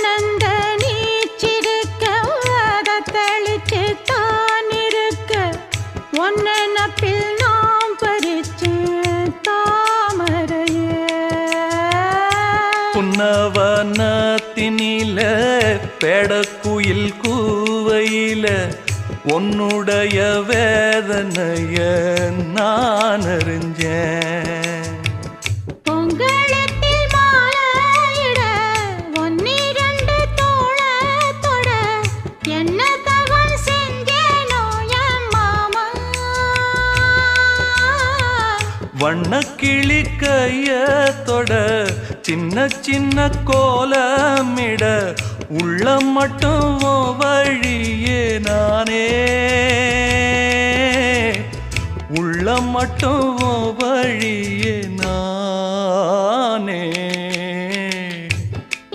தன்னந்த நீச்சிருக்க அதை தெளிச்சு தான் இருக்க ஒன்ன நப்பில் நாம் பறிச்சு தாமரைய புன்னவனத்தினில பெடக்குயில் கூவையில உன்னுடைய வேதனைய நான் அறிஞ்சேன் பொங்கலத்தில் மாலையிட ஒன்னிரண்டு தோளத்தொட என்ன தவம் செஞ்சேனோ என் மாமா வண்ணக்கிளி கையத்தொட சின்ன சின்ன கோலமிட உள்ளம் மட்டும் வழியே நானே உள்ளம் மட்டும் வழியே நானே